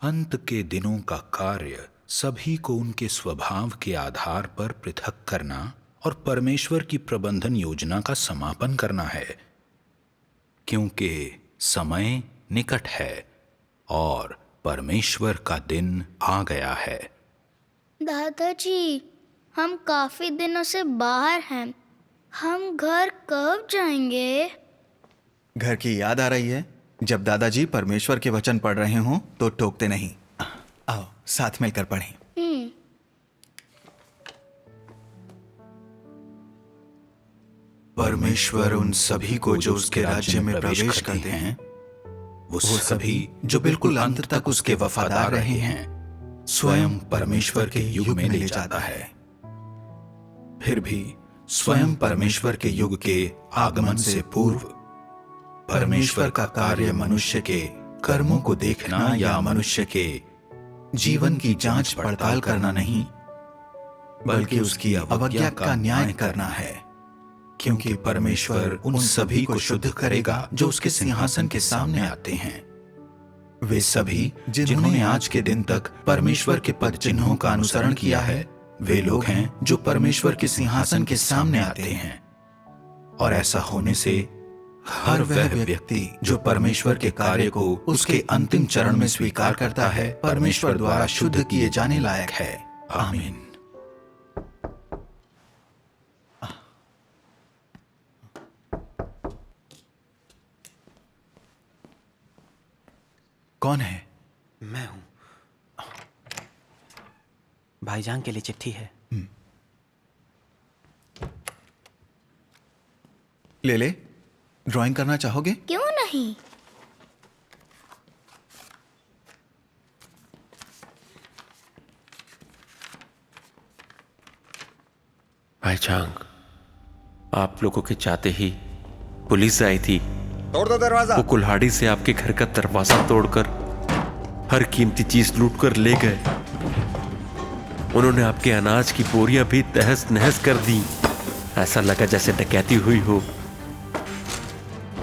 अंत के दिनों का कार्य सभी को उनके स्वभाव के आधार पर पृथक करना और परमेश्वर की प्रबंधन योजना का समापन करना है, क्योंकि समय निकट है और परमेश्वर का दिन आ गया है। दादाजी, हम काफी दिनों से बाहर हैं। हम घर कब जाएंगे? घर की याद आ रही है? जब दादाजी परमेश्वर के वचन पढ़ रहे हों तो टोकते नहीं। आओ साथ मिलकर पढ़ें। परमेश्वर उन सभी को जो उसके राज्य में प्रवेश करते हैं, वो सभी जो बिल्कुल अंत तक उसके वफादार रहे हैं, स्वयं परमेश्वर के युग में ले जाता है। फिर भी स्वयं परमेश्वर के युग के आगमन से पूर्व परमेश्वर का कार्य मनुष्य के कर्मों को देखना या मनुष्य के जीवन की जांच पड़ताल करना नहीं, बल्कि उसकी अवज्ञा का न्याय करना है, क्योंकि परमेश्वर उन सभी को शुद्ध करेगा जो उसके सिंहासन के सामने आते हैं। वे सभी जिन्होंने आज के दिन तक परमेश्वर के पद चिन्हों का अनुसरण किया है, वे लोग हैं जो परमेश्वर के सिंहासन के सामने आते हैं। और ऐसा होने से हर वह व्यक्ति जो परमेश्वर के कार्य को उसके अंतिम चरण में स्वीकार करता है, परमेश्वर द्वारा शुद्ध किए जाने लायक है। आमीन। कौन है? मैं हूं। भाईजान के लिए चिट्ठी है। ले ड्राइंग करना चाहोगे? क्यों नहीं? भाईजान, आप लोगों के चाहते ही पुलिस आई थी। तोड़ दो दरवाजा। वो कुल्हाड़ी से आपके घर का दरवाजा तोड़कर हर कीमती चीज लूट कर ले गए। उन्होंने आपके अनाज की बोरियां भी तहस नहस कर दी। ऐसा लगा जैसे डकैती हुई हो।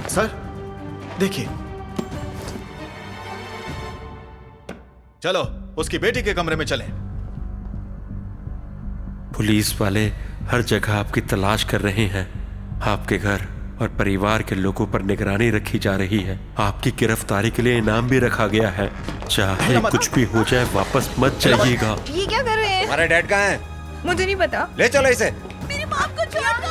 सर देखिए। चलो उसकी बेटी के कमरे में चलें। पुलिस वाले हर जगह आपकी तलाश कर रहे हैं। आपके घर और परिवार के लोगों पर निगरानी रखी जा रही है। आपकी गिरफ्तारी के लिए इनाम भी रखा गया है। चाहे कुछ भी हो जाए, वापस मत जाइएगा। ये क्या कर रहे हैं? हमारे डैड कहाँ हैं? मुझे नहीं पता। ले चलो इसे। मेरी माँ को छोड़ दो।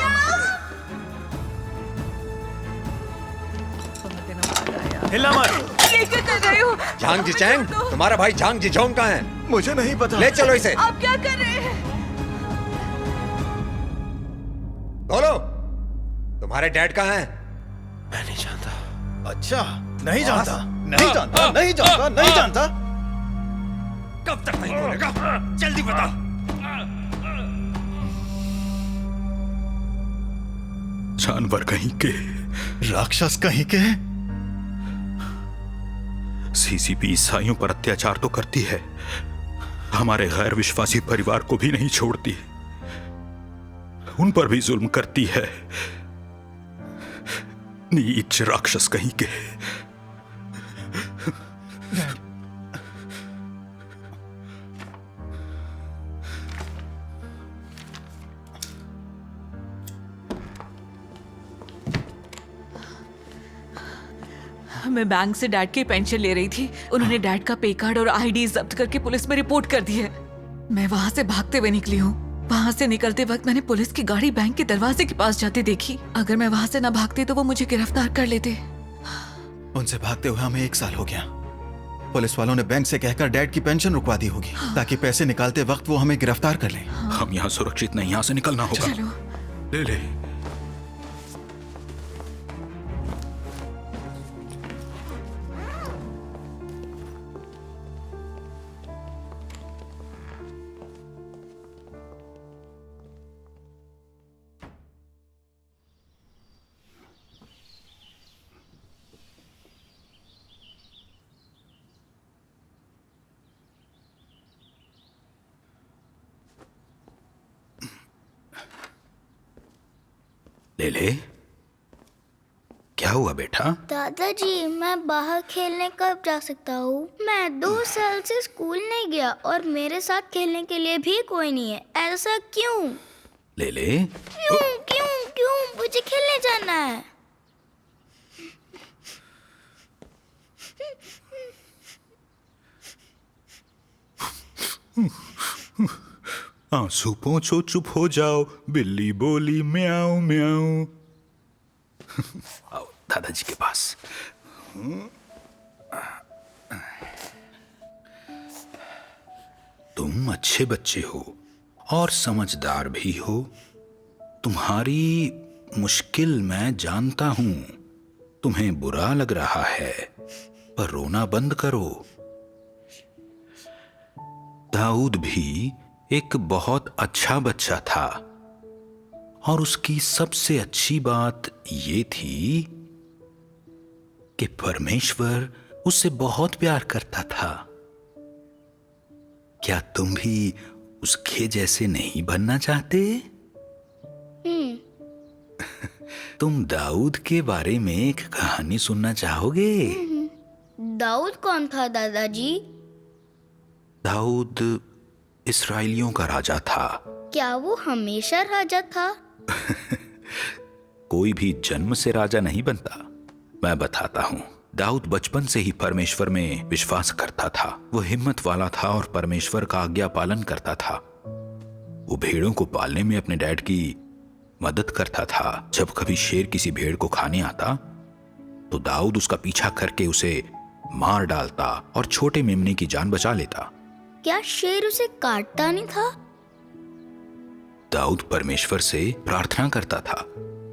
हिलना मत। ये क्या कर रहे हो? झांग जिचैंग, तुम्हारा भाई झांग जिझोंग कहाँ है? मुझे नहीं पता। ले चलो इसे। आप क्या कर रहे हैं? बोलो, तुम्हारे डैड कहाँ हैं? मैं नहीं जानता। अच्छा, नहीं जानता, नहीं जानता, नहीं जानता, नहीं जानता। कब तक नहीं बोलेगा? जल्दी बता। जानवर कहीं के, राक्षस कहीं के। सीसीपी ईसाइयों पर अत्याचार तो करती है, हमारे गैर विश्वासी परिवार को भी नहीं छोड़ती, उन पर भी जुल्म करती है। नीच राक्षस कहीं के। मैं बैंक से डैड की पेंशन ले रही थी। उन्होंने डैड का पे कार्ड और आईडी जब्त करके पुलिस में रिपोर्ट कर दी है। मैं वहाँ से भागते हुए निकली हूँ। वहाँ से निकलते वक्त मैंने पुलिस की गाड़ी बैंक के दरवाजे के पास जाते देखी। अगर मैं वहाँ से न भागती तो वो मुझे गिरफ्तार कर लेते। उनसे भागते हुए हमें 1 साल हो गया। पुलिस वालों ने बैंक से कहकर डैड की पेंशन रुकवा दी होगी, ताकि पैसे निकालते वक्त वो हमें गिरफ्तार कर लें। हम यहाँ सुरक्षित नहीं, यहाँ से निकलना होगा। चलो। ले। ले ले, क्या हुआ बेटा? दादाजी, मैं बाहर खेलने कब जा सकता हूँ? मैं 2 साल से स्कूल नहीं गया और मेरे साथ खेलने के लिए भी कोई नहीं है। ऐसा क्यों? ले ले, क्यों क्यों क्यों? मुझे खेलने जाना है। आंसू पोंछो, चुप हो जाओ, बिल्ली बोली म्याऊं म्याऊं। आओ दादाजी के पास। तुम अच्छे बच्चे हो और समझदार भी हो। तुम्हारी मुश्किल मैं जानता हूं। तुम्हें बुरा लग रहा है, पर रोना बंद करो। दाऊद भी एक बहुत अच्छा बच्चा था और उसकी सबसे अच्छी बात ये थी कि परमेश्वर उससे बहुत प्यार करता था। क्या तुम भी उसके जैसे नहीं बनना चाहते? तुम दाऊद के बारे में एक कहानी सुनना चाहोगे? दाऊद कौन था दादाजी? दाऊद इस्राएलियों का राजा था। क्या वो हमेशा राजा था? कोई भी जन्म से राजा नहीं बनता। मैं बताता हूँ। दाऊद बचपन से ही परमेश्वर में विश्वास करता था। वो हिम्मत वाला था और परमेश्वर का आज्ञा पालन करता था। वो भेड़ों को पालने में अपने डैड की मदद करता था। जब कभी शेर किसी भेड़ को खाने आता तो दाऊद उसका पीछा करके उसे मार डालता और छोटे मेमने की जान बचा लेता। क्या शेर उसे काटता नहीं था? दाऊद परमेश्वर से प्रार्थना करता था,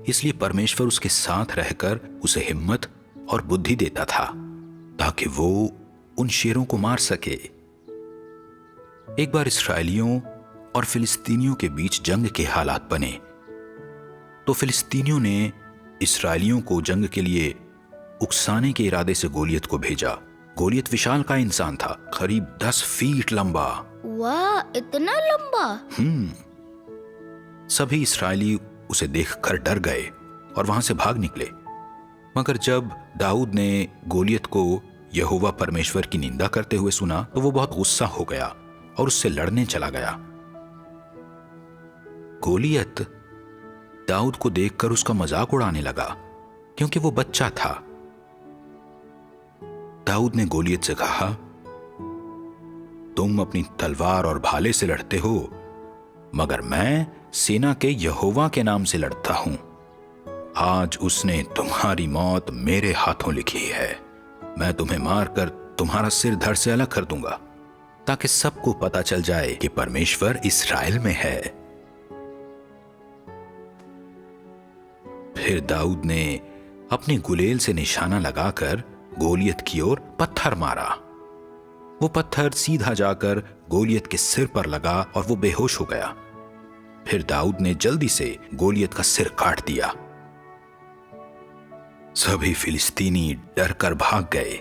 इसलिए परमेश्वर उसके साथ रहकर उसे हिम्मत और बुद्धि देता था ताकि वो उन शेरों को मार सके। एक बार इस्राएलियों और फिलिस्तीनियों के बीच जंग के हालात बने तो फिलिस्तीनियों ने इस्राएलियों को जंग के लिए उकसाने के इरादे से गोलियत को भेजा। गोलियत विशाल का इंसान था, करीब 10 फीट लंबा। वाह, इतना लंबा! सभी इस्राएली उसे देखकर डर गए और वहां से भाग निकले। मगर जब दाऊद ने गोलियत को यहोवा परमेश्वर की निंदा करते हुए सुना तो वो बहुत गुस्सा हो गया और उससे लड़ने चला गया। गोलियत दाऊद को देखकर उसका मजाक उड़ाने लगा क्योंकि वो बच्चा था। दाऊद ने गोलियत से कहा, तुम अपनी तलवार और भाले से लड़ते हो, मगर मैं सेना के यहोवा के नाम से लड़ता हूं। आज उसने तुम्हारी मौत मेरे हाथों लिखी है। मैं तुम्हें मारकर तुम्हारा सिर धड़ से अलग कर दूंगा ताकि सबको पता चल जाए कि परमेश्वर इस्राएल में है। फिर दाऊद ने अपनी गुलेल से निशाना लगाकर गोलियत की ओर पत्थर मारा। वो पत्थर सीधा जाकर गोलियत के सिर पर लगा और वो बेहोश हो गया। फिर दाऊद ने जल्दी से गोलियत का सिर काट दिया। सभी फिलिस्तीनी डरकर भाग गए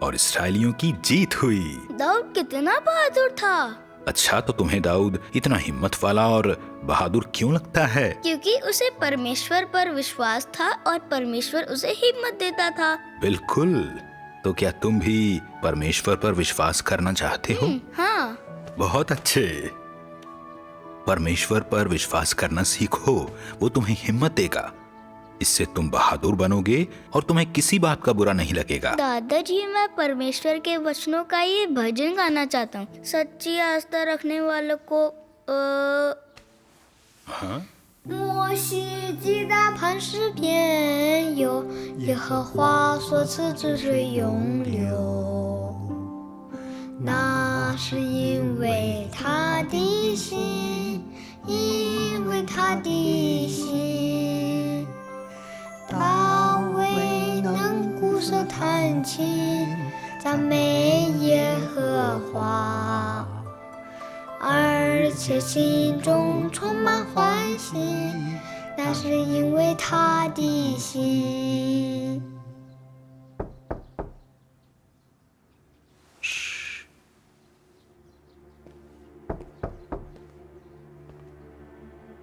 और इस्राएलियों की जीत हुई। दाऊद कितना बहादुर था! अच्छा, तो तुम्हें दाऊद इतना हिम्मत वाला और बहादुर क्यों लगता है? क्योंकि उसे परमेश्वर पर विश्वास था और परमेश्वर उसे हिम्मत देता था। बिल्कुल। तो क्या तुम भी परमेश्वर पर विश्वास करना चाहते हो? हाँ। बहुत अच्छे। परमेश्वर पर विश्वास करना सीखो, वो तुम्हें हिम्मत देगा। इससे तुम बहादुर बनोगे और तुम्हें किसी बात का बुरा नहीं लगेगा। दादाजी, मैं परमेश्वर के वचनों का ये भजन गाना चाहता हूँ। सच्ची आस्था रखने वालों को 摩西击打磐石边有耶和华所赐之水永流，那是因为他的心，因为他的心。大卫能鼓手弹琴，赞美耶和华。而且心中充满欢喜，那是因为他的心。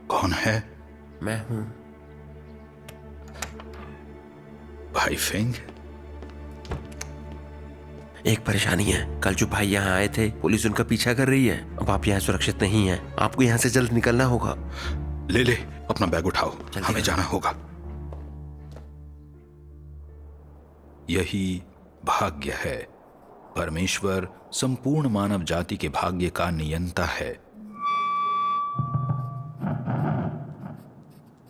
कौन है? मैं हूं। भाई फेंग, एक परेशानी है। कल जो भाई यहाँ आए थे, पुलिस उनका पीछा कर रही है। अब आप यहाँ सुरक्षित नहीं हैं। आपको यहाँ से जल्द निकलना होगा। ले ले अपना बैग उठाओ, हमें जाना होगा। यही भाग्य है। परमेश्वर संपूर्ण मानव जाति के भाग्य का नियंता है।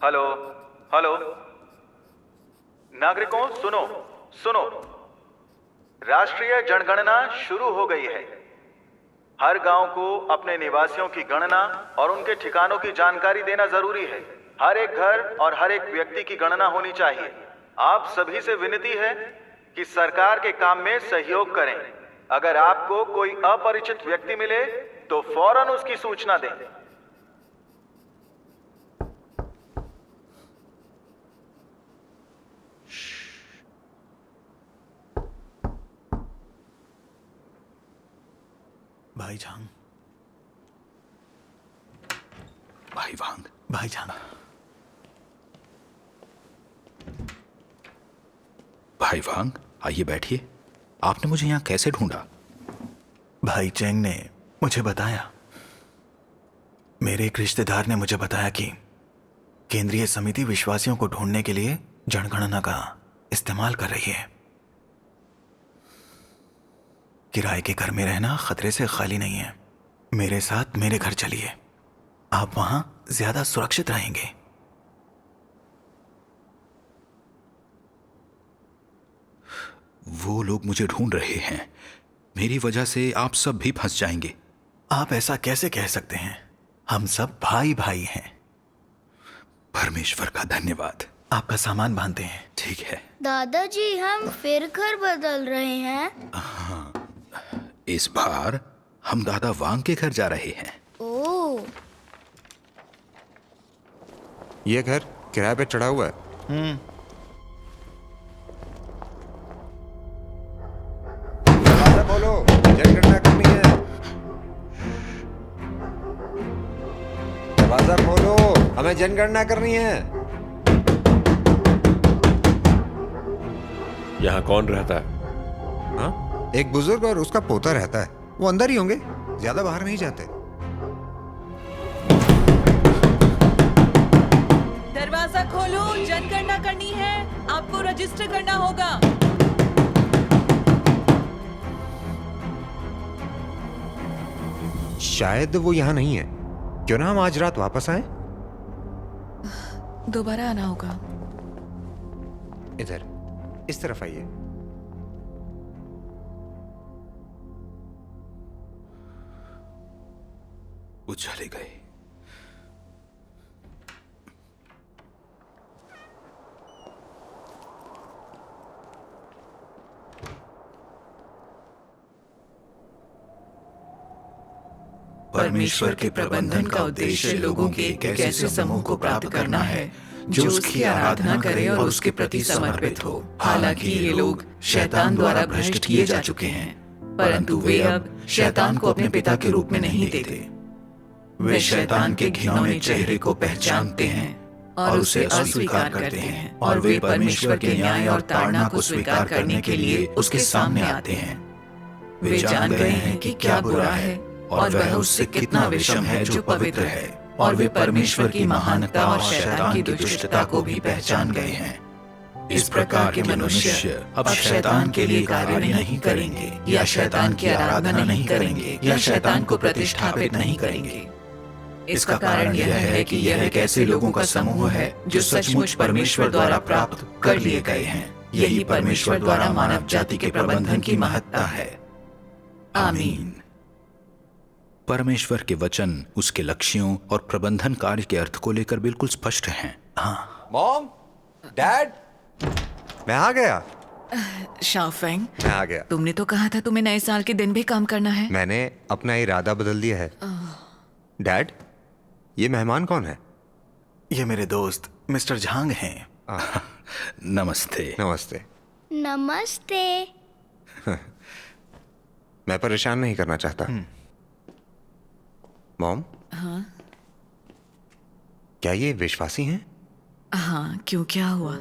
हेलो हेलो, नागरिकों सुनो सुनो, राष्ट्रीय जनगणना शुरू हो गई है। हर गांव को अपने निवासियों की गणना और उनके ठिकानों की जानकारी देना जरूरी है। हर एक घर और हर एक व्यक्ति की गणना होनी चाहिए। आप सभी से विनती है कि सरकार के काम में सहयोग करें। अगर आपको कोई अपरिचित व्यक्ति मिले तो फौरन उसकी सूचना दें। भाईजान, भाई वांग, भाईजान, भाई वांग, आइए बैठिए। आपने मुझे यहाँ कैसे ढूंढा? भाई चेंग ने मुझे बताया। मेरे एक रिश्तेदार ने मुझे बताया कि केंद्रीय समिति विश्वासियों को ढूंढने के लिए जनगणना का इस्तेमाल कर रही है। किराए के घर में रहना खतरे से खाली नहीं है। मेरे साथ मेरे घर चलिए, आप वहां ज्यादा सुरक्षित रहेंगे। वो लोग मुझे ढूंढ रहे हैं। मेरी वजह से आप सब भी फंस जाएंगे। आप ऐसा कैसे कह सकते हैं? हम सब भाई भाई हैं। परमेश्वर का धन्यवाद। आपका सामान बांधते हैं। ठीक है। दादाजी, हम फिर घर बदल रहे हैं। इस बार हम दादा वांग के घर जा रहे हैं। ओह, ये घर किराए पे चढ़ा हुआ है। दरवाजा खोलो, जनगणना करनी है। दरवाजा खोलो, हमें जनगणना करनी है। यहाँ कौन रहता है? हाँ? एक बुजुर्ग और उसका पोता रहता है। वो अंदर ही होंगे, ज्यादा बाहर नहीं जाते। दरवाजा खोलो, जनगणना करनी है। आपको रजिस्टर करना होगा। शायद वो यहाँ नहीं है। क्यों ना हम आज रात वापस आए? दोबारा आना होगा। इधर, इस तरफ आइए। वो चले गए। परमेश्वर के प्रबंधन का उद्देश्य लोगों के एक ऐसे समूह को प्राप्त करना है जो उसकी आराधना करे और उसके प्रति समर्पित हो। हालांकि ये लोग शैतान द्वारा भ्रष्ट किए जा चुके हैं, परंतु वे अब शैतान को अपने पिता के रूप में नहीं देते। वे शैतान के घिनौने चेहरे को पहचानते हैं और उसे अस्वीकार करते हैं, और वे परमेश्वर के न्याय और ताड़ना को स्वीकार करने के लिए उसके सामने आते हैं। वे जान गए हैं कि क्या बुरा है और वह उससे कितना विषम है जो पवित्र है, और वे परमेश्वर की महानता और शैतान की दुष्टता को भी पहचान गए हैं। इस प्रकार के मनुष्य अब शैतान के लिए कार्य नहीं करेंगे, या शैतान की आराधना नहीं करेंगे, या शैतान को प्रतिष्ठापित नहीं करेंगे। इसका कारण यह है कि यह एक ऐसे लोगों का समूह है जो सचमुच परमेश्वर द्वारा प्राप्त कर लिए गए हैं। यही परमेश्वर द्वारा मानव जाति के प्रबंधन की महत्ता है। आमीन। परमेश्वर के वचन उसके लक्ष्यों और प्रबंधन कार्य के अर्थ को लेकर बिल्कुल स्पष्ट हैं। हाँ। मॉम, डैड, मैं आ गया। शाओफेंग, मैं आ गया। तुमने तो कहा था तुम्हें नए साल के दिन भी काम करना है। मैंने अपना इरादा बदल दिया है। डैड, ये मेहमान कौन है? ये मेरे दोस्त मिस्टर झांग हैं। नमस्ते। नमस्ते। नमस्ते। मैं परेशान नहीं करना चाहता। मॉम, हाँ क्या ये विश्वासी हैं? हाँ, क्यों, क्या हुआ?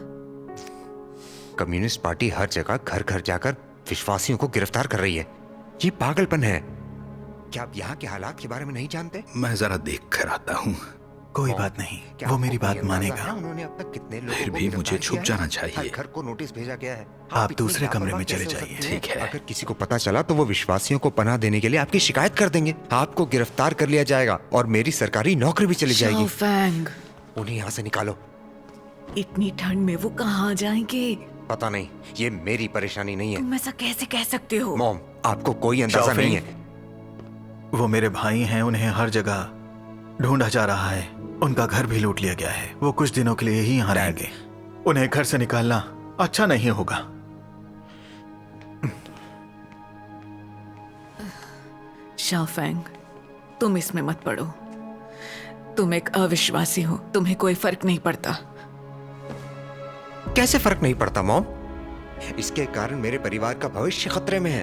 कम्युनिस्ट पार्टी हर जगह घर घर जाकर विश्वासियों को गिरफ्तार कर रही है। ये पागलपन है। क्या आप यहाँ के हालात के बारे में नहीं जानते? मैं जरा देख कर आता हूँ। कोई बात नहीं, वो मेरी बात मानेगा। उन्होंने अब तक कितने लोगों फिर को भी मुझे गिरफ्तार छुप किया जाना है? चाहिए। हर घर को नोटिस भेजा गया है। आप इतनी दूसरे कमरे में लापरवाह चले कैसे हो जाइए। सकती हैं? ठीक है। अगर किसी को पता चला तो वो विश्वासियों को पनाह देने के लिए आपकी शिकायत कर देंगे। आपको गिरफ्तार कर लिया जाएगा और मेरी सरकारी नौकरी भी चली जाएगी। शाओफैंग, उन्हें यहाँ से निकालो। इतनी ठंड में वो कहाँ जाएंगे? पता नहीं, ये मेरी परेशानी नहीं है। तुम ऐसा कैसे कह सकते हो? मॉम, आपको कोई अंदाजा नहीं है। वो मेरे भाई हैं, उन्हें हर जगह ढूंढा जा रहा है। उनका घर भी लूट लिया गया है। वो कुछ दिनों के लिए ही यहाँ रहेंगे। उन्हें घर से निकालना अच्छा नहीं होगा। शाओफैंग, तुम इसमें मत पड़ो। तुम एक अविश्वासी हो, तुम्हें कोई फर्क नहीं पड़ता। कैसे फर्क नहीं पड़ता मॉम? इसके कारण मेरे परिवार का भविष्य खतरे में है।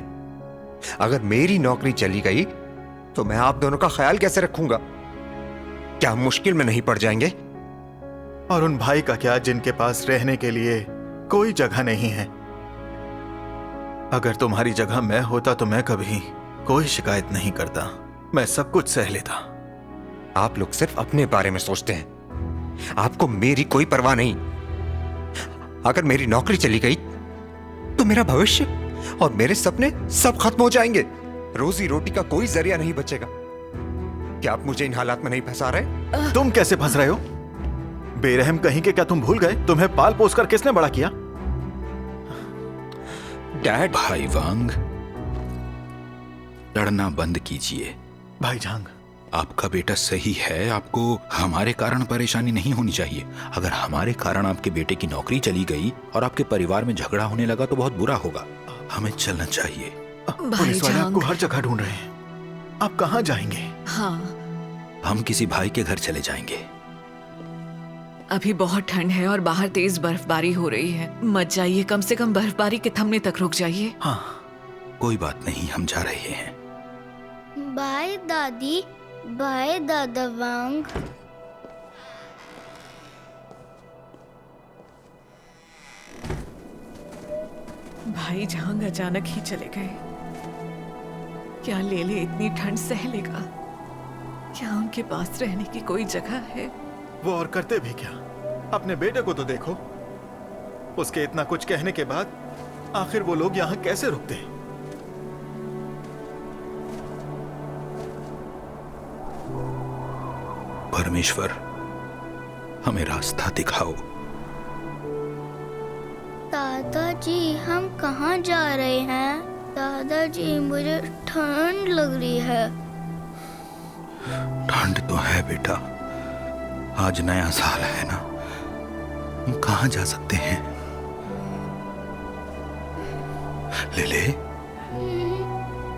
अगर मेरी नौकरी चली गई तो मैं आप दोनों का ख्याल कैसे रखूंगा? क्या हम मुश्किल में नहीं पड़ जाएंगे? और उन भाई का क्या जिनके पास रहने के लिए कोई जगह नहीं है? अगर तुम्हारी जगह मैं होता तो मैं कभी कोई शिकायत नहीं करता। मैं सब कुछ सह लेता। आप लोग सिर्फ अपने बारे में सोचते हैं। आपको मेरी कोई परवाह नहीं। अगर मेरी नौकरी चली गई तो मेरा भविष्य और मेरे सपने सब खत्म हो जाएंगे। रोजी रोटी का कोई जरिया नहीं बचेगा। क्या आप मुझे इन हालात में नहीं फंसा रहे? तुम कैसे फंस रहे हो? बेरहम कहीं के, क्या तुम भूल गए तुम्हें पाल पोस कर किसने बड़ा किया? डैड। भाई वांग, लड़ना बंद कीजिए। भाई झांग, आपका बेटा सही है। आपको हमारे कारण परेशानी नहीं होनी चाहिए। अगर हमारे कारण आपके बेटे की नौकरी चली गई और आपके परिवार में झगड़ा होने लगा तो बहुत बुरा होगा। हमें चलना चाहिए। पुलिस वाले आपको हर जगह ढूंढ रहे हैं। आप कहाँ जाएंगे? हाँ, हम किसी भाई के घर चले जाएंगे। अभी बहुत ठंड है और बाहर तेज बर्फबारी हो रही है। मत जाइए, कम से कम बर्फबारी के थमने तक रुक जाइए। हाँ, कोई बात नहीं, हम जा रहे हैं। बाय दादी, बाय दादा वांग। भाई झांग अचानक ही चले गए। क्या लेले इतनी ठंड सह लेगा? क्या उनके पास रहने की कोई जगह है? वो और करते भी क्या? अपने बेटे को तो देखो। उसके इतना कुछ कहने के बाद आखिर वो लोग यहाँ कैसे रुकते? परमेश्वर, हमें रास्ता दिखाओ। दादाजी, हम कहाँ जा रहे हैं? दादाजी, मुझे ठंड लग रही है। ठंड तो है बेटा, आज नया साल है ना। हम कहाँ जा सकते हैं? ले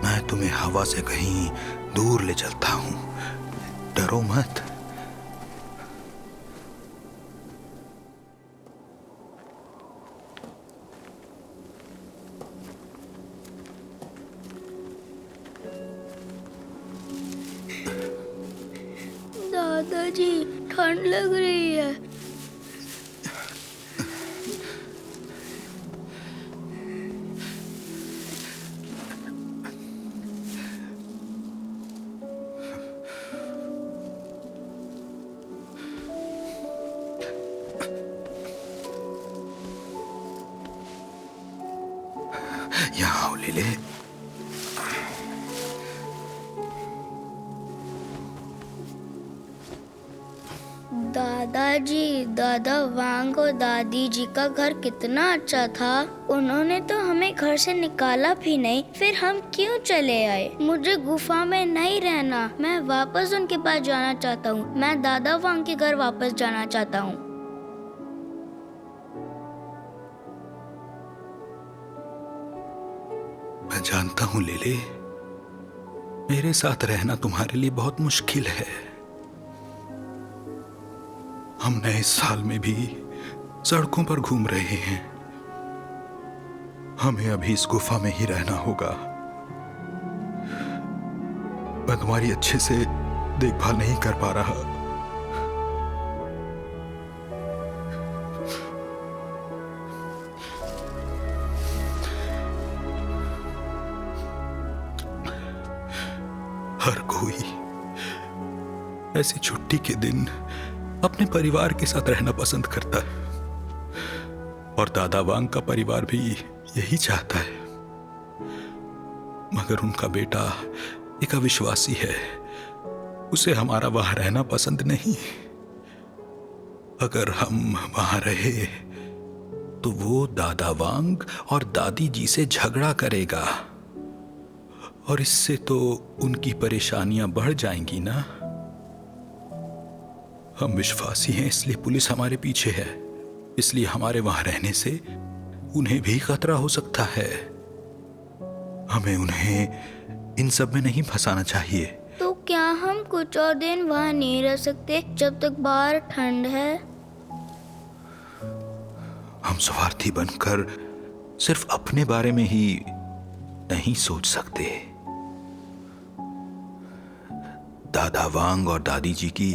मैं तुम्हें हवा से कहीं दूर ले चलता हूँ। डरो मत। दादाजी, ठंड लग रही है। यहाँ आओ ले। दादाजी, दादा वांग और दादी जी का घर कितना अच्छा था। उन्होंने तो हमें घर से निकाला भी नहीं, फिर हम क्यों चले आए? मुझे गुफा में नहीं रहना। मैं वापस उनके पास जाना चाहता हूँ। मैं दादा वांग के घर वापस जाना चाहता हूँ। मैं जानता हूँ लेले, मेरे साथ रहना तुम्हारे लिए बहुत मुश्किल है। हम नए साल में भी सड़कों पर घूम रहे हैं। हमें अभी इस गुफा में ही रहना होगा। मैं तुम्हारी अच्छे से देखभाल नहीं कर पा रहा। हर कोई ऐसी छुट्टी के दिन अपने परिवार के साथ रहना पसंद करता है, और दादा वांग का परिवार भी यही चाहता है। मगर उनका बेटा एक अविश्वासी है, उसे हमारा वहां रहना पसंद नहीं। अगर हम वहां रहे तो वो दादा वांग और दादी जी से झगड़ा करेगा, और इससे तो उनकी परेशानियां बढ़ जाएंगी ना। हम विश्वासी हैं, इसलिए पुलिस हमारे पीछे है, इसलिए हमारे वहां रहने से उन्हें भी खतरा हो सकता है। हमें उन्हें इन सब में नहीं फंसाना चाहिए। तो क्या हम कुछ और दिन वहाँ नहीं रह सकते जब तक बाहर ठंड है? हम स्वार्थी बनकर सिर्फ अपने बारे में ही नहीं सोच सकते। दादा वांग और दादी जी की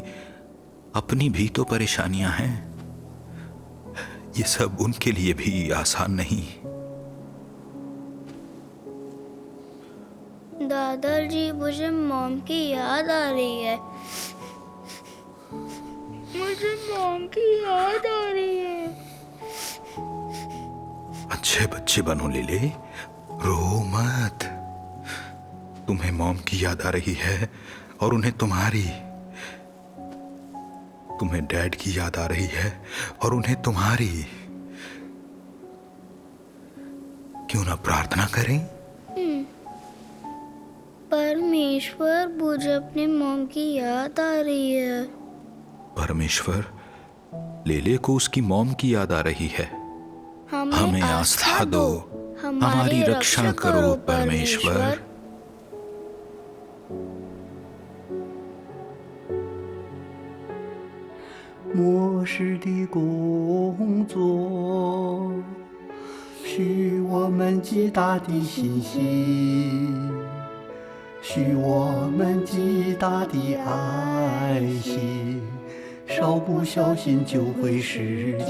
अपनी भी तो परेशानियां हैं। ये सब उनके लिए भी आसान नहीं। दादाजी, मुझे मॉम की याद आ रही है। मुझे मॉम की याद आ रही है। अच्छे बच्चे बनो लेले, रो मत। तुम्हें मॉम की याद आ रही है और उन्हें तुम्हारी। तुम्हें डैड की याद आ रही है और उन्हें तुम्हारी। क्यों ना प्रार्थना करें? परमेश्वर, मुझे अपनी मॉम की याद आ रही है। परमेश्वर, लेले को उसकी मॉम की याद आ रही है। हमें आस्था दो, हमारी रक्षा करो परमेश्वर।末世的工作，许我们极大的信心，许我们极大的爱心，稍不小心就会失脚。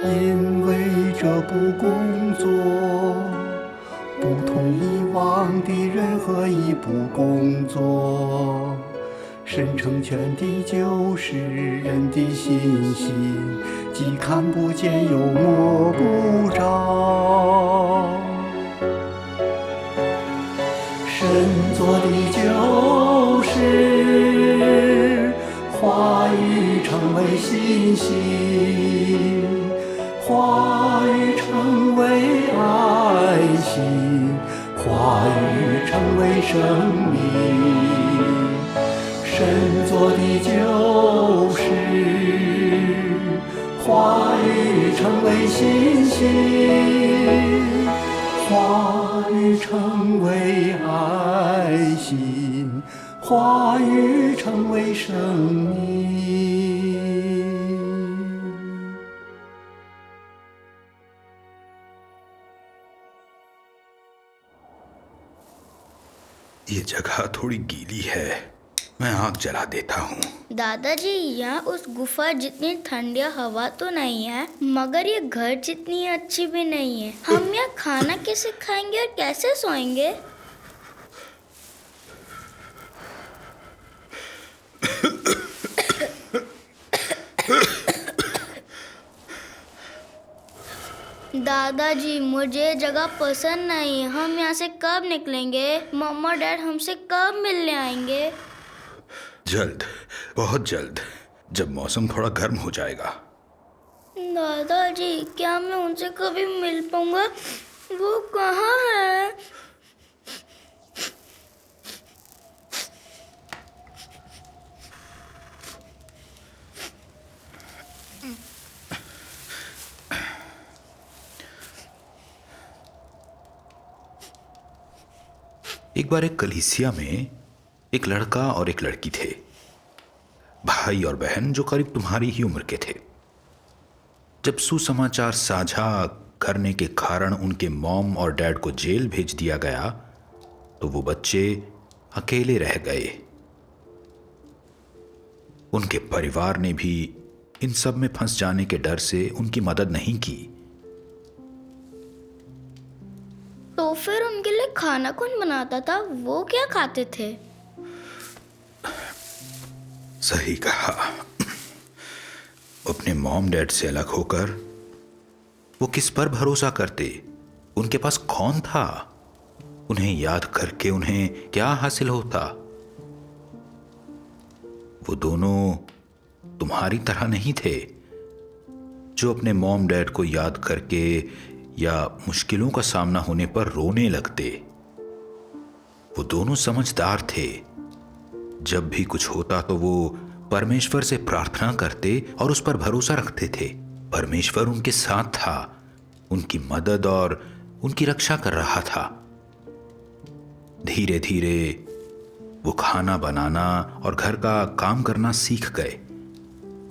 因为这部工作不同以往的任何一部工作，神成全的就是人的信心，既看不见又摸不着。神做的就是话语成为信心，话语成为爱心，话语成为生命。神做的就是话语成为信心，话语成为爱心，话语成为生命。ये जगह थोड़ी गीली है, मैं आग जला देता हूँ। दादाजी, यहाँ उस गुफा जितनी ठंडी हवा तो नहीं है, मगर ये घर जितनी अच्छी भी नहीं है। हम यहाँ खाना कैसे खाएंगे और कैसे सोएंगे? दादाजी, मुझे जगह पसंद नहीं। हम यहाँ से कब निकलेंगे? मम्मा डैड हमसे कब मिलने आएंगे? जल्द, बहुत जल्द, जब मौसम थोड़ा गर्म हो जाएगा। दादाजी, क्या मैं उनसे कभी मिल पाऊंगा? वो कहाँ है? एक बार एक कलीसिया में एक लड़का और एक लड़की थे, भाई और बहन जो करीब तुम्हारी ही उम्र के थे। जब सुसमाचार साझा करने के कारण उनके मॉम और डैड को जेल भेज दिया गया तो वो बच्चे अकेले रह गए। उनके परिवार ने भी इन सब में फंस जाने के डर से उनकी मदद नहीं की। तो फिर उनके लिए खाना कौन बनाता था? वो क्या खाते थे? सही कहा। अपने मॉम डैड से अलग होकर वो किस पर भरोसा करते? उनके पास कौन था? उन्हें याद करके उन्हें क्या हासिल होता? वो दोनों तुम्हारी तरह नहीं थे जो अपने मॉम डैड को याद करके या मुश्किलों का सामना होने पर रोने लगते। वो दोनों समझदार थे। जब भी कुछ होता तो वो परमेश्वर से प्रार्थना करते और उस पर भरोसा रखते थे। परमेश्वर उनके साथ था, उनकी मदद और उनकी रक्षा कर रहा था। धीरे धीरे वो खाना बनाना और घर का काम करना सीख गए।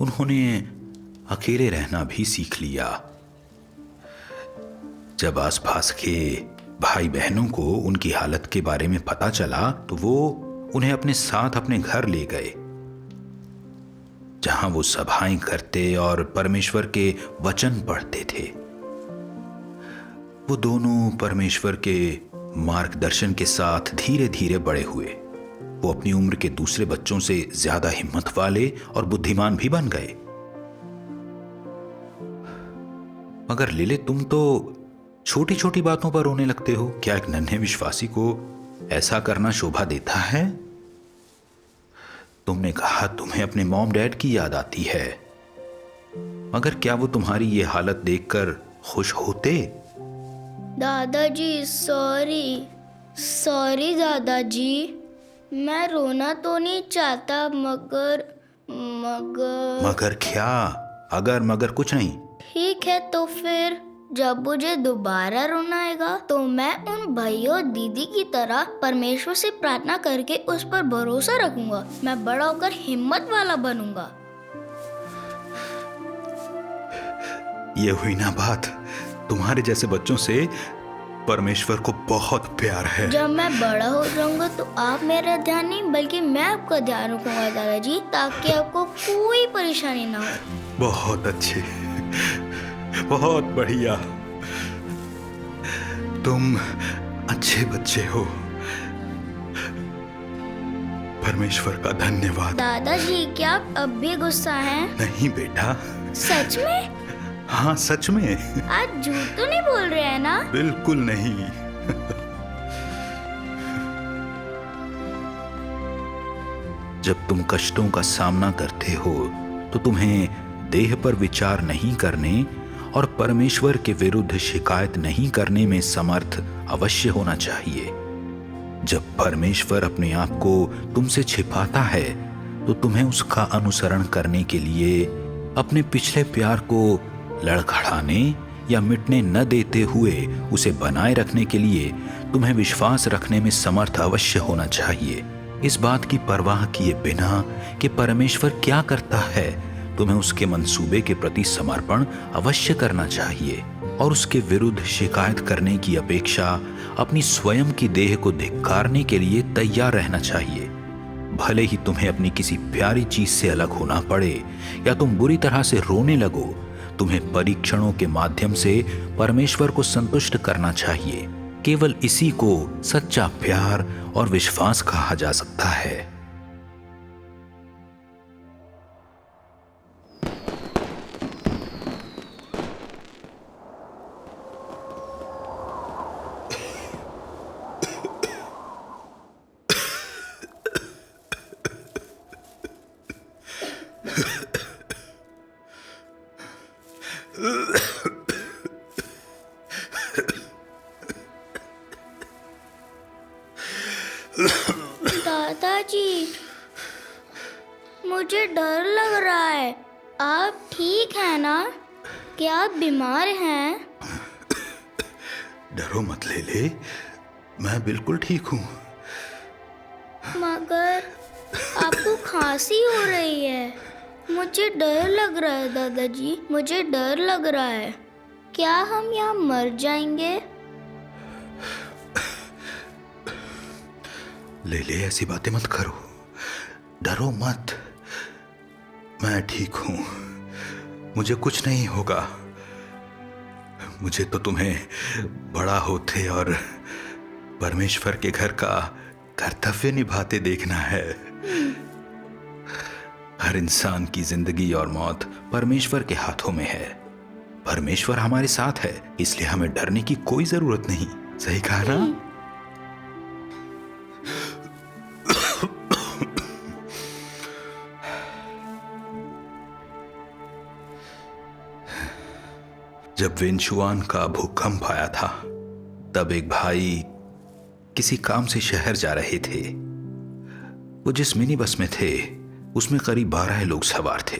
उन्होंने अकेले रहना भी सीख लिया। जब आसपास के भाई बहनों को उनकी हालत के बारे में पता चला तो वो उन्हें अपने साथ अपने घर ले गए, जहां वो सभाएं करते और परमेश्वर के वचन पढ़ते थे। वो दोनों परमेश्वर के मार्गदर्शन के साथ धीरे धीरे बड़े हुए। वो अपनी उम्र के दूसरे बच्चों से ज्यादा हिम्मत वाले और बुद्धिमान भी बन गए। मगर लिले, तुम तो छोटी छोटी बातों पर रोने लगते हो। क्या एक नन्हे विश्वासी को ऐसा करना शोभा देता है? तुमने कहा तुम्हें अपने मॉम डैड की याद आती है, मगर क्या वो तुम्हारी ये हालत देखकर खुश होते? दादाजी सॉरी दादाजी, मैं रोना तो नहीं चाहता, मगर क्या? अगर मगर कुछ नहीं। ठीक है, तो फिर जब मुझे दोबारा रोना आएगा तो मैं उन भाइयों और दीदी की तरह परमेश्वर से प्रार्थना करके उस पर भरोसा रखूंगा। मैं बड़ा होकर हिम्मत वाला बनूंगा। ये हुई ना बात। तुम्हारे जैसे बच्चों से परमेश्वर को बहुत प्यार है। जब मैं बड़ा हो जाऊंगा तो आप मेरा ध्यान नहीं बल्कि मैं आपका ध्यान रखूंगा दादाजी, ताकि आपको कोई परेशानी ना हो। बहुत अच्छे, बहुत बढ़िया। तुम अच्छे बच्चे हो। परमेश्वर का धन्यवाद। दादाजी, क्या आप अब भी गुस्सा हैं? नहीं बेटा। सच में? हाँ, सच में। आज झूठ तो नहीं बोल रहे हैं ना? बिल्कुल नहीं। जब तुम कष्टों का सामना करते हो तो तुम्हें देह पर विचार नहीं करने और परमेश्वर के विरुद्ध शिकायत नहीं करने में समर्थ अवश्य होना चाहिए। जब परमेश्वर अपने आप को तुमसे छिपाता है तो तुम्हें उसका अनुसरण करने के लिए अपने पिछले प्यार को लड़खड़ाने या मिटने न देते हुए उसे बनाए रखने के लिए तुम्हें विश्वास रखने में समर्थ अवश्य होना चाहिए। इस बात की परवाह किए बिना कि परमेश्वर क्या करता है, तुम्हें उसके मंसूबे के प्रति समर्पण अवश्य करना चाहिए और उसके विरुद्ध शिकायत करने की अपेक्षा अपनी स्वयं की देह को धिक्कारने के लिए तैयार रहना चाहिए। भले ही तुम्हें अपनी किसी प्यारी चीज से अलग होना पड़े या तुम बुरी तरह से रोने लगो, तुम्हें परीक्षणों के माध्यम से परमेश्वर को संतुष्ट करना चाहिए। केवल इसी को सच्चा प्यार और विश्वास कहा जा सकता है। दादाजी, मुझे डर लग रहा है। आप ठीक हैं ना? क्या आप बीमार हैं? डरो मत ले, मैं बिल्कुल ठीक हूँ। मगर आपको खांसी हो रही है। मुझे डर लग रहा है दादाजी, मुझे डर लग रहा है। क्या हम यहाँ मर जाएंगे? ले ऐसी बातें मत करो, डरो मत। मैं ठीक हूं, मुझे कुछ नहीं होगा। मुझे तो तुम्हें बड़ा होते और परमेश्वर के घर का कर्तव्य निभाते देखना है। हर इंसान की जिंदगी और मौत परमेश्वर के हाथों में है। परमेश्वर हमारे साथ है, इसलिए हमें डरने की कोई जरूरत नहीं। सही कहा ना? जब वेंचुआन का भूकंप आया था, तब एक भाई किसी काम से शहर जा रहे थे। वो जिस मिनी बस में थे, उसमें करीब 12 लोग सवार थे।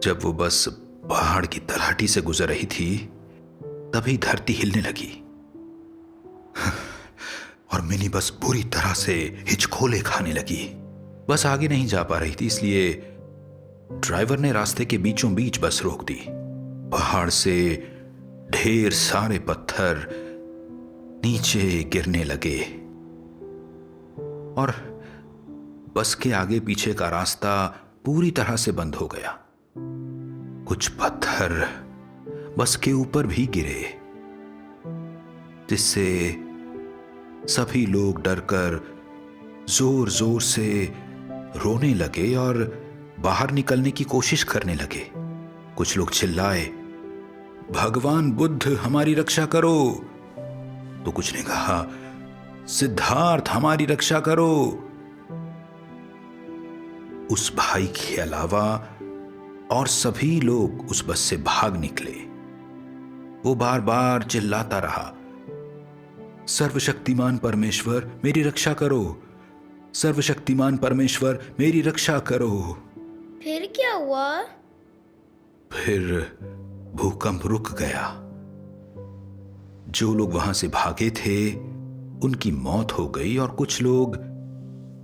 जब वो बस पहाड़ की तलहटी से गुजर रही थी, तभी धरती हिलने लगी और मिनी बस बुरी तरह से हिचकोले खाने लगी। बस आगे नहीं जा पा रही थी, इसलिए ड्राइवर ने रास्ते के बीचों बीच बस रोक दी। पहाड़ से ढेर सारे पत्थर नीचे गिरने लगे और बस के आगे पीछे का रास्ता पूरी तरह से बंद हो गया। कुछ पत्थर बस के ऊपर भी गिरे, जिससे सभी लोग डरकर जोर जोर से रोने लगे और बाहर निकलने की कोशिश करने लगे। कुछ लोग चिल्लाए, भगवान बुद्ध हमारी रक्षा करो। तो कुछ ने कहा, सिद्धार्थ हमारी रक्षा करो। उस भाई के अलावा और सभी लोग उस बस से भाग निकले। वो बार बार चिल्लाता रहा, सर्वशक्तिमान परमेश्वर मेरी रक्षा करो, सर्वशक्तिमान परमेश्वर मेरी रक्षा करो। फिर क्या हुआ? फिर भूकंप रुक गया। जो लोग वहां से भागे थे, उनकी मौत हो गई और कुछ लोग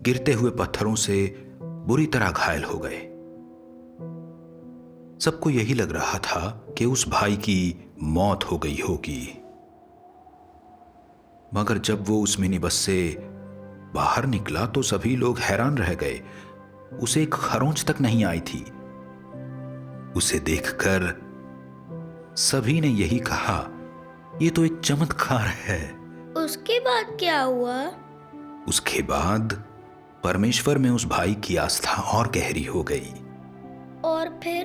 गिरते हुए पत्थरों से बुरी तरह घायल हो गए। सबको यही लग रहा था कि उस भाई की मौत हो गई होगी। मगर जब वो उस मिनी बस से बाहर निकला तो सभी लोग हैरान रह गए। उसे एक खरोंच तक नहीं आई थी। उसे देखकर सभी ने यही कहा, यह तो एक चमत्कार है। उसके बाद क्या हुआ? उसके बाद परमेश्वर में उस भाई की आस्था और गहरी हो गई। और फिर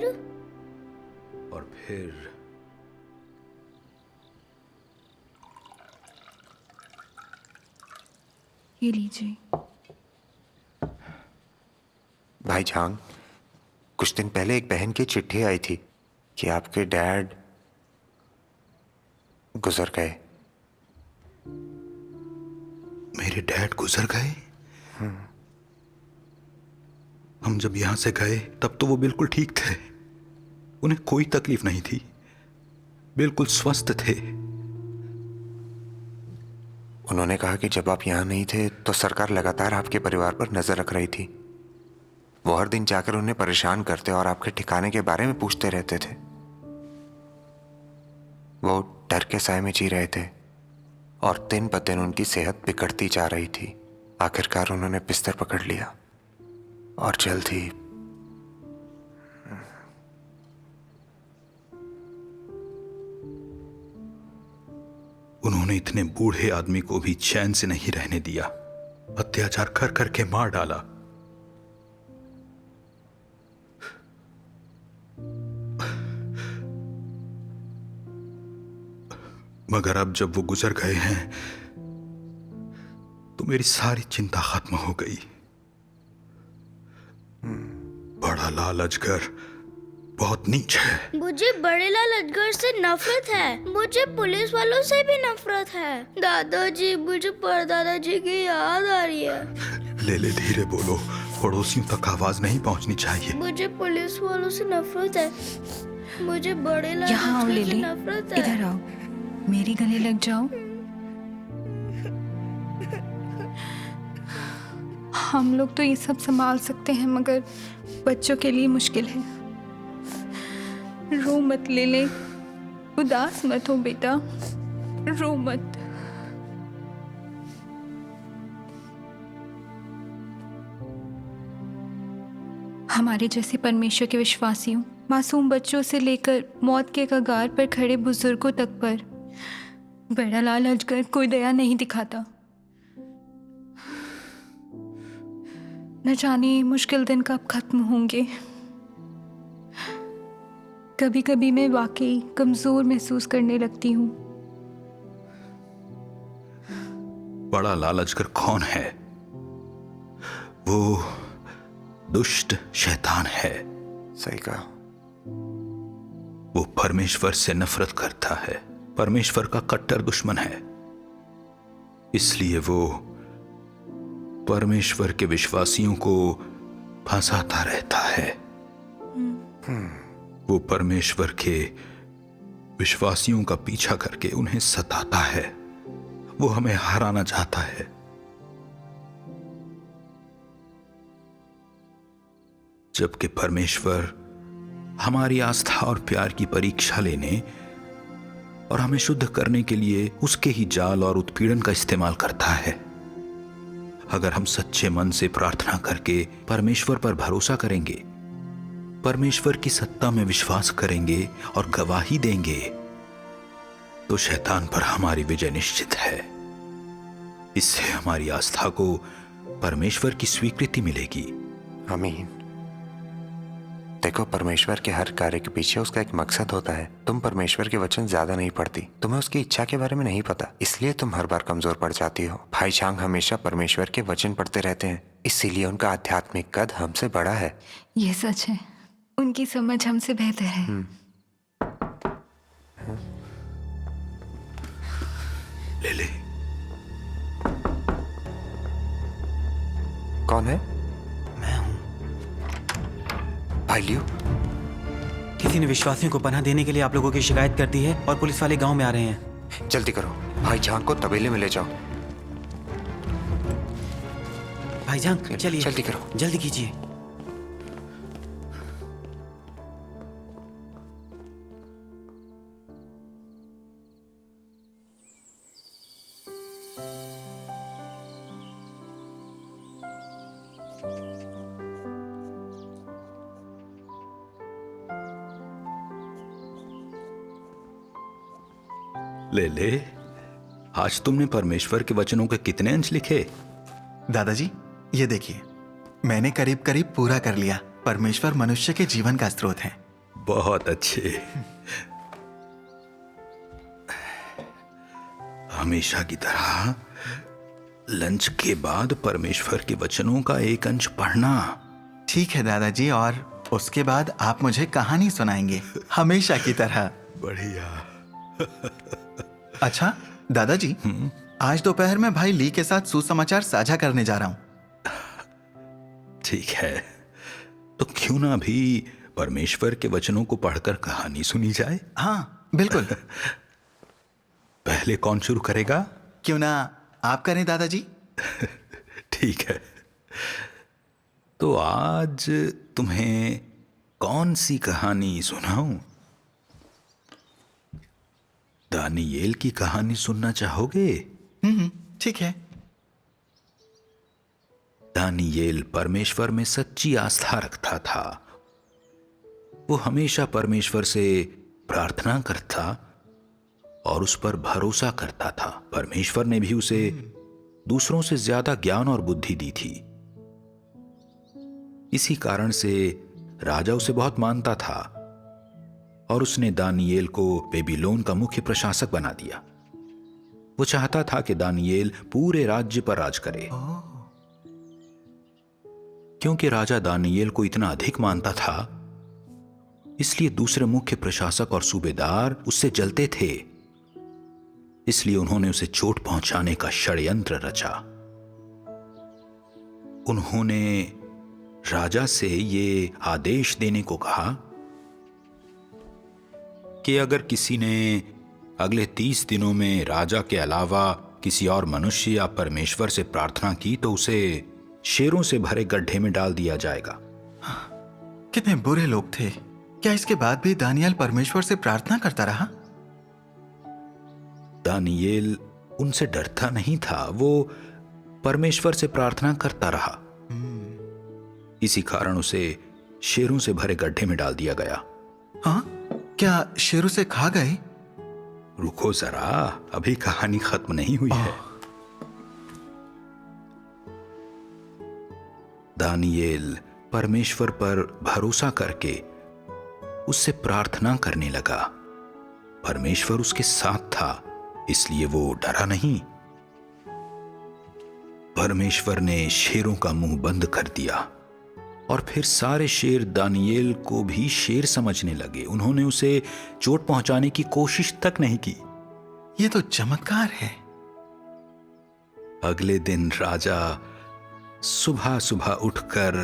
ये लीजिए। भाई झांग, कुछ दिन पहले एक बहन की चिट्ठी आई थी कि आपके डैड गुजर गए। मेरे डैड गुजर गए? हम जब यहां से गए तब तो वो बिल्कुल ठीक थे। उन्हें कोई तकलीफ नहीं थी, बिल्कुल स्वस्थ थे। उन्होंने कहा कि जब आप यहां नहीं थे तो सरकार लगातार आपके परिवार पर नजर रख रही थी। वो हर दिन जाकर उन्हें परेशान करते और आपके ठिकाने के बारे में पूछते रहते थे। वो डर के साए में जी रहे थे और दिन ब दिन उनकी सेहत बिगड़ती जा रही थी। आखिरकार उन्होंने बिस्तर पकड़ लिया और जल्द ही उन्होंने इतने बूढ़े आदमी को भी चैन से नहीं रहने दिया। अत्याचार कर करके मार डाला। मगर अब जब वो गुजर गए हैं तो मेरी सारी चिंता खत्म हो गई। बड़ा लाल अजगर बहुत नीच है। मुझे बड़े लाल अजगर से नफरत है। मुझे पुलिस वालों से भी नफरत है। दादाजी, मुझे परदादाजी की याद आ रही है। ले धीरे बोलो, पड़ोसियों तक आवाज नहीं पहुंचनी चाहिए। मुझे पुलिस वालों से नफरत है। मुझे बड़े लाल अजगर से नफरत है। इधर आओ, मेरी गले लग जाओ। हम लोग तो ये सब संभाल सकते हैं, मगर बच्चों के लिए मुश्किल है। रो मत ले, उदास मत हो बेटा, रो मत। हमारे जैसे परमेश्वर के विश्वासियों, मासूम बच्चों से लेकर मौत के कगार पर खड़े बुजुर्गों तक पर बड़ा लाल अजगर कोई दया नहीं दिखाता। न जाने मुश्किल दिन कब खत्म होंगे। कभी कभी मैं वाकई कमजोर महसूस करने लगती हूँ। बड़ा लाल अजगर कौन है? वो दुष्ट शैतान है। सही कहा। वो परमेश्वर से नफरत करता है, परमेश्वर का कट्टर दुश्मन है। इसलिए वो परमेश्वर के विश्वासियों को फंसाता रहता है। वो परमेश्वर के विश्वासियों का पीछा करके उन्हें सताता है। वो हमें हराना चाहता है। जबकि परमेश्वर हमारी आस्था और प्यार की परीक्षा लेने और हमें शुद्ध करने के लिए उसके ही जाल और उत्पीड़न का इस्तेमाल करता है। अगर हम सच्चे मन से प्रार्थना करके परमेश्वर पर भरोसा करेंगे, परमेश्वर की सत्ता में विश्वास करेंगे और गवाही देंगे, तो शैतान पर हमारी विजय निश्चित है। इससे हमारी आस्था को परमेश्वर की स्वीकृति मिलेगी। आमीन। देखो, परमेश्वर के हर कार्य के पीछे उसका एक मकसद होता है। तुम परमेश्वर के वचन ज्यादा नहीं पढ़ती, तुम्हें उसकी इच्छा के बारे में नहीं पता, इसलिए तुम हर बार कमजोर पड़ जाती हो। भाई चांग हमेशा परमेश्वर के वचन पढ़ते रहते हैं, इसीलिए उनका आध्यात्मिक कद हमसे बड़ा है। ये सच है, उनकी समझ हमसे बेहतर है। ले ले। कौन है? मैं हूं। भाई लियो, किसी ने विश्वासियों को पनाह देने के लिए आप लोगों की शिकायत कर दी है और पुलिस वाले गांव में आ रहे हैं। जल्दी करो, भाई झांग को तबेले में ले जाओ। भाईजान चलिए, जल्दी करो, जल्दी कीजिए। ले ले। आज तुमने परमेश्वर के वचनों के कितने अंश लिखे? दादाजी, ये देखिए, मैंने करीब करीब पूरा कर लिया। परमेश्वर मनुष्य के जीवन का स्रोत है। बहुत अच्छे। हमेशा की तरह लंच के बाद परमेश्वर के वचनों का एक अंश पढ़ना। ठीक है दादाजी, और उसके बाद आप मुझे कहानी सुनाएंगे, हमेशा की तरह। बढ़िया। अच्छा दादाजी, आज दोपहर में भाई ली के साथ सुसमाचार साझा करने जा रहा हूं। ठीक है, तो क्यों ना भी परमेश्वर के वचनों को पढ़कर कहानी सुनी जाए? हाँ बिल्कुल। पहले कौन शुरू करेगा? क्यों ना आप करें दादाजी। ठीक है, तो आज तुम्हें कौन सी कहानी सुनाऊं? दानियेल की कहानी सुनना चाहोगे? ठीक है। दानियेल परमेश्वर में सच्ची आस्था रखता था। वो हमेशा परमेश्वर से प्रार्थना करता और उस पर भरोसा करता था। परमेश्वर ने भी उसे दूसरों से ज्यादा ज्ञान और बुद्धि दी थी। इसी कारण से राजा उसे बहुत मानता था और उसने दानियेल को बेबीलोन का मुख्य प्रशासक बना दिया। वो चाहता था कि दानियेल पूरे राज्य पर राज करे। क्योंकि राजा दानियेल को इतना अधिक मानता था, इसलिए दूसरे मुख्य प्रशासक और सूबेदार उससे जलते थे। इसलिए उन्होंने उसे चोट पहुंचाने का षड्यंत्र रचा। उन्होंने राजा से ये आदेश देने को कहा कि अगर किसी ने अगले 30 दिनों में राजा के अलावा किसी और मनुष्य या परमेश्वर से प्रार्थना की तो उसे शेरों से भरे गड्ढे में डाल दिया जाएगा। कितने बुरे लोग थे। क्या इसके बाद भी दानियेल परमेश्वर से प्रार्थना करता रहा? दानियेल उनसे डरता नहीं था, वो परमेश्वर से प्रार्थना करता रहा। इसी कारण उसे शेरों से भरे गड्ढे में डाल दिया गया। हाँ, क्या शेरों से खा गए? रुको जरा, अभी कहानी खत्म नहीं हुई है। दानियेल परमेश्वर पर भरोसा करके उससे प्रार्थना करने लगा। परमेश्वर उसके साथ था, इसलिए वो डरा नहीं। परमेश्वर ने शेरों का मुंह बंद कर दिया और फिर सारे शेर दानियेल को भी शेर समझने लगे। उन्होंने उसे चोट पहुंचाने की कोशिश तक नहीं की। ये तो चमत्कार है। अगले दिन राजा सुबह सुबह उठकर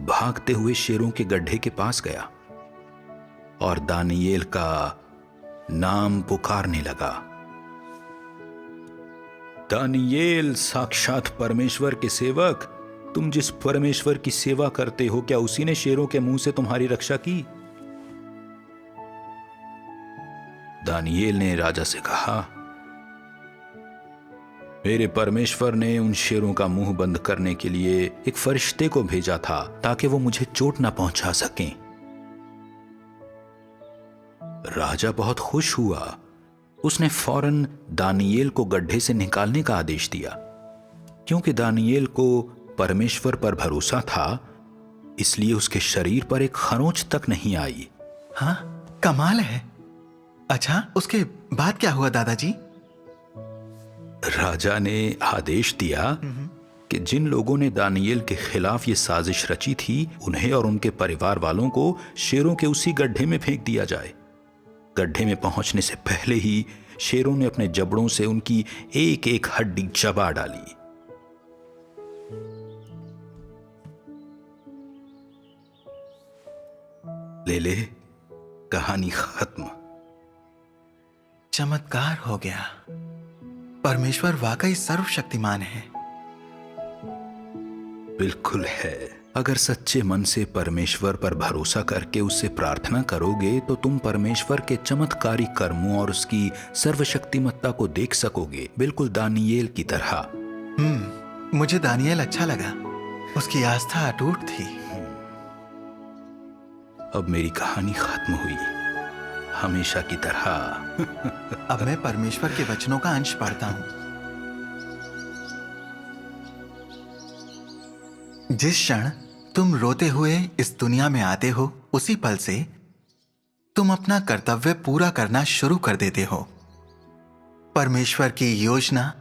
भागते हुए शेरों के गड्ढे के पास गया और दानियेल का नाम पुकारने लगा। दानियेल, साक्षात परमेश्वर के सेवक, तुम जिस परमेश्वर की सेवा करते हो, क्या उसी ने शेरों के मुंह से तुम्हारी रक्षा की? दानियेल ने राजा से कहा, मेरे परमेश्वर ने उन शेरों का मुंह बंद करने के लिए एक फरिश्ते को भेजा था ताकि वो मुझे चोट ना पहुंचा सकें। राजा बहुत खुश हुआ। उसने फौरन दानियेल को गड्ढे से निकालने का आदेश दिया। क्योंकि दानियेल को परमेश्वर पर भरोसा था, इसलिए उसके शरीर पर एक खरोंच तक नहीं आई। हाँ, कमाल है। अच्छा, उसके बाद क्या हुआ दादाजी? राजा ने आदेश दिया कि जिन लोगों ने दानियेल के खिलाफ ये साजिश रची थी, उन्हें और उनके परिवार वालों को शेरों के उसी गड्ढे में फेंक दिया जाए। गड्ढे में पहुंचने से पहले ही शेरों ने अपने जबड़ों से उनकी एक एक हड्डी चबा डाली। ले कहानी खत्म। चमत्कार हो गया। परमेश्वर वाकई सर्वशक्तिमान है। बिल्कुल है। अगर सच्चे मन से परमेश्वर पर भरोसा करके उससे प्रार्थना करोगे तो तुम परमेश्वर के चमत्कारी कर्मों और उसकी सर्वशक्तिमत्ता को देख सकोगे, बिल्कुल दानियेल की तरह। मुझे दानियेल अच्छा लगा। उसकी आस्था अटूट थी। अब मेरी कहानी खत्म हुई, हमेशा की तरह। अब मैं परमेश्वर के वचनों का अंश पढ़ता हूं। जिस क्षण तुम रोते हुए इस दुनिया में आते हो, उसी पल से तुम अपना कर्तव्य पूरा करना शुरू कर देते हो। परमेश्वर की योजना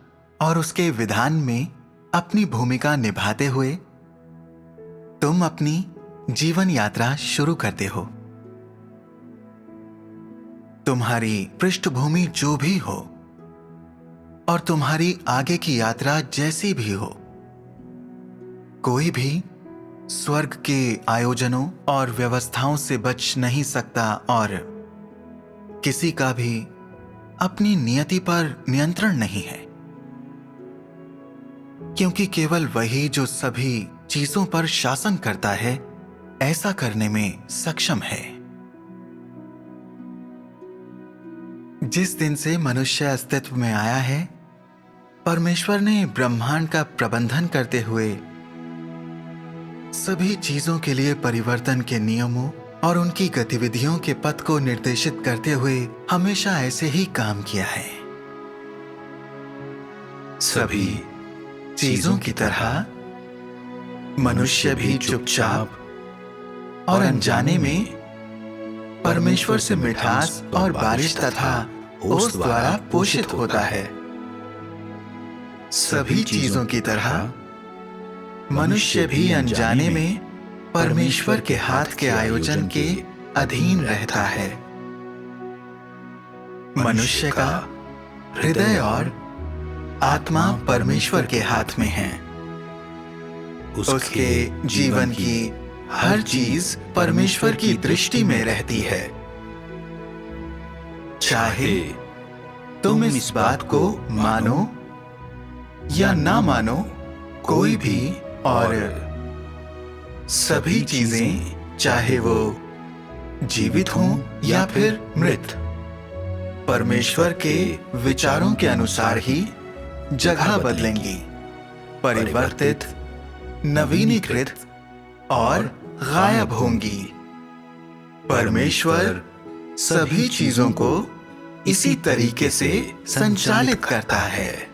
और उसके विधान में अपनी भूमिका निभाते हुए तुम अपनी जीवन यात्रा शुरू करते हो। तुम्हारी पृष्ठभूमि जो भी हो और तुम्हारी आगे की यात्रा जैसी भी हो, कोई भी स्वर्ग के आयोजनों और व्यवस्थाओं से बच नहीं सकता और किसी का भी अपनी नियति पर नियंत्रण नहीं है, क्योंकि केवल वही जो सभी चीजों पर शासन करता है ऐसा करने में सक्षम है। जिस दिन से मनुष्य अस्तित्व में आया है, परमेश्वर ने ब्रह्मांड का प्रबंधन करते हुए सभी चीजों के लिए परिवर्तन के नियमों और उनकी गतिविधियों के पथ को निर्देशित करते हुए हमेशा ऐसे ही काम किया है। सभी चीजों की तरह मनुष्य भी चुपचाप और अनजाने में परमेश्वर से मिठास और बारिश तथा ओस द्वारा पोषित होता है। सभी चीजों की तरह मनुष्य भी अनजाने में परमेश्वर के हाथ के आयोजन के अधीन रहता है। मनुष्य का हृदय और आत्मा परमेश्वर के हाथ में है। उसके जीवन की हर चीज परमेश्वर की दृष्टि में रहती है। चाहे तुम इस बात को मानो या ना मानो, कोई भी और सभी चीजें, चाहे वो जीवित हों या फिर मृत, परमेश्वर के विचारों के अनुसार ही जगह बदलेंगी, परिवर्तित, नवीनीकृत और गायब होंगी। परमेश्वर सभी चीजों को इसी तरीके से संचालित करता है।